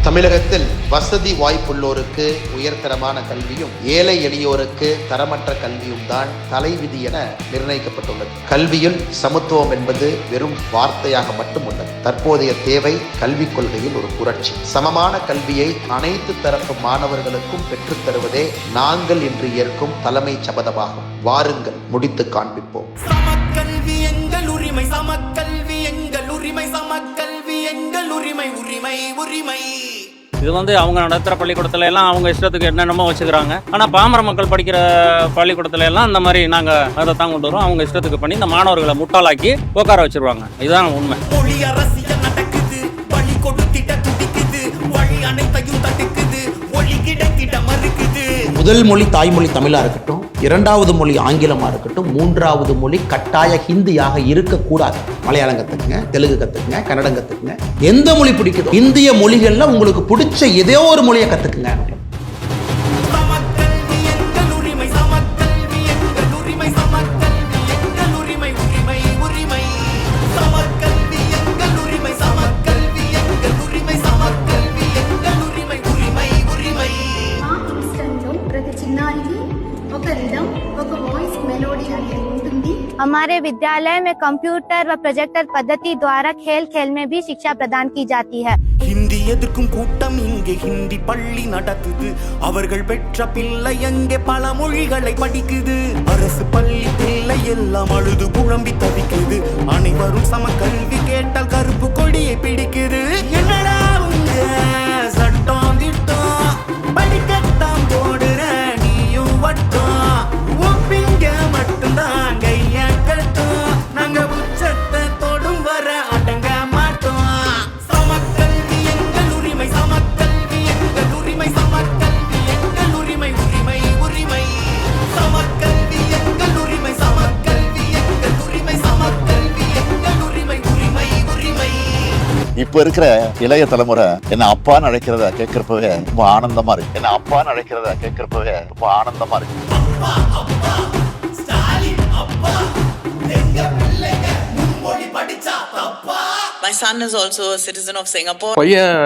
தமிழகத்தில் வசதி வாய்ப்புள்ளோருக்கு உயர்தரமான கல்வியும் ஏழை எளியோருக்கு தரமற்ற கல்வியும் தான் தலைவிதி என நிர்ணயிக்கப்பட்டுள்ளது. கல்வியில் சமத்துவம் என்பது வெறும் வார்த்தையாக மட்டும் உள்ளது. தற்போதைய தேவை கல்விக் கொள்கையில் ஒரு புரட்சி. சமமான கல்வியை அனைத்து தரப்பு மாணவர்களுக்கும் பெற்றுத் தருவதே நாங்கள் இன்று ஏற்கும் தலைமை சபதமாகும். வாருங்கள், முடித்து காண்பிப்போம். சமக்கல்வி எங்கள் உரிமை, சமக்கல்வி எங்கள் உரிமை, சமக்கல்வி எங்கள் உரிமை, உரிமை உரிமை. இது அவங்க நடத்துகிற பள்ளிக்கூடத்துல எல்லாம் அவங்க இஷ்டத்துக்கு என்னென்னமோ வச்சுக்கிறாங்க. ஆனால் பாமர மக்கள் படிக்கிற பள்ளிக்கூடத்துல எல்லாம் இந்த மாதிரி நாங்கள் அதை தான் கொண்டு வரோம். அவங்க இஷ்டத்துக்கு பண்ணி இந்த மாணவர்களை முட்டாளாக்கி உட்கார வச்சிருவாங்க. இதுதான் உண்மை. மொழி அரசியல் நடக்குது, வழி கொடுத்திட துடிக்குது, வழி அனைத்தையும் தடுக்குது, ஒளி கிடைத்திட மறுக்குது. முதல் மொழி தாய்மொழி தமிழா இருக்கட்டும், இரண்டாவது மொழி ஆங்கிலமா இருக்கட்டும், மூன்றாவது மொழி கட்டாய ஹிந்தியாக இருக்கக்கூடாது. மலையாளம் கத்துக்குங்க, தெலுங்கு கத்துக்குங்க, கன்னடம் கத்துக்குங்க, எந்த மொழி பிடிக்குதோ இந்திய மொழிகள்ல உங்களுக்கு பிடிச்ச ஏதோ ஒரு மொழியை கத்துக்குங்க. சமக்கல்வி எங்கள் உரிமை, சமக்கல்வி எங்கள் உரிமை, சமக்கல்வி எங்கள் உரிமை, உரிமை உரிமை. சமக்கல்வி எங்கள் உரிமை, சமக்கல்வி எங்கள் உரிமை, சமக்கல்வி எங்கள் உரிமை, உரிமை உரிமை. हमारे विद्यालय में कंप्यूटर व प्रोजेक्टर पद्धति द्वारा खेल खेल में भी शिक्षा प्रदान की जाती है. ஹிந்தி எதிர்க்கும் கூட்டம் இங்கே ஹிந்தி பள்ளி நடத்துது. அவர்கள் பெற்ற பிள்ளை அங்கே பல மொழிகளை படிக்குது. அரசு பள்ளி பிள்ளை எல்லாம் அழுது புழம்பி தவிக்குது. அனைவரும் சம கல்வி கேட்டால் கருப்பு கொடியை பிடிக்குது. என்னடா உங்க சட்டம் திட்டம், படிக்கத்தான் போடுற நீயும் வட்டம், ஒப்பிங்க மட்டும்தான் கைய கட்டும், நாங்க உச்சத்தை தொடும் வர அடங்க மாட்டோம். சமக்கல்வி எங்கள் உரிமை, சமக்கல்வி எங்கள் உரிமை, சமக்கல்வி எங்கள் உரிமை, உரிமை உரிமை. சமக்கல்வி எங்கள் உரிமை, சமக்கல்வி எங்கள் உரிமை, சமக்கல்வி எங்கள் உரிமை, உரிமை உரிமை. இப்ப இருக்கிற இளைய தலைமுறை என்ன அப்பான்னு அழைக்கிறத கேட்கிறப்பவே ரொம்ப ஆனந்தமா இருக்கு. என்ன அப்பான்னு அழைக்கிறத கேட்கிறப்பவே ரொம்ப ஆனந்தமா இருக்கு. அப்பா அப்பா ஸ்டாலின் அப்பா, எங்க பிள்ளைங்க மும்மொழி படிச்சா தப்பா? My son is also a citizen of Singapore. பையன்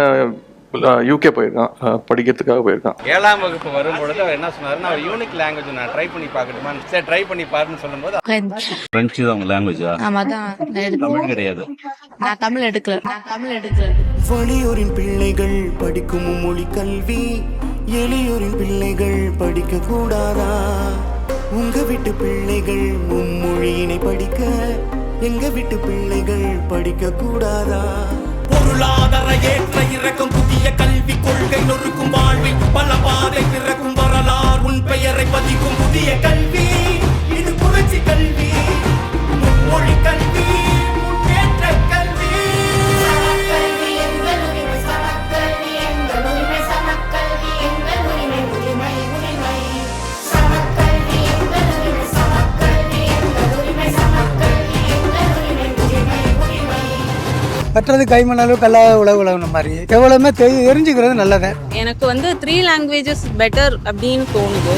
யூகே போயிருக்கான், படிக்கிறதுக்காக போயிருக்கான். 7ஆம் வகுப்பு வரும்பொழுது அவர் என்ன சொன்னாருன்னா, அவர் யூனிக் லாங்குவேஜ் நான் ட்ரை பண்ணி பார்க்கட்டுமா, சரி ட்ரை பண்ணி பாருன்னு சொல்லும்போது பிரெஞ்சு தான் உங்க லாங்குவேஜா? தமிழ் கிடையாது. நான் தமிழ் எடுக்கல. வெளியூரின் பிள்ளைகள் படிக்கும் மும்மொழி கல்வி எளியூரின் பிள்ளைகள் படிக்க கூடாதா? உங்க வீட்டு பிள்ளைகள் மும்மொழியினை படிக்க எங்க வீட்டு பிள்ளைகள் படிக்க கூடாதா? பொருளாதார ஏற்ற இறக்கும் புதிய கல்வி கொள்கை நொறுக்கும் வாழ்வில் பல பாதை பிறக்கும் வரலாறு உன் பெயரை பதிக்கும் புதிய கல்வி. இது புரட்சி கல்வி, மும்மொழி கல்வி, முன்னேற்ற கல்வி. கட்டுறது கைமண் கல்லா உழவுன மாதிரி எவ்வளவுமே தெரிஞ்சுக்கிறது நல்லது. எனக்கு 3 languages பெட்டர் அப்படின்னு தோணுது.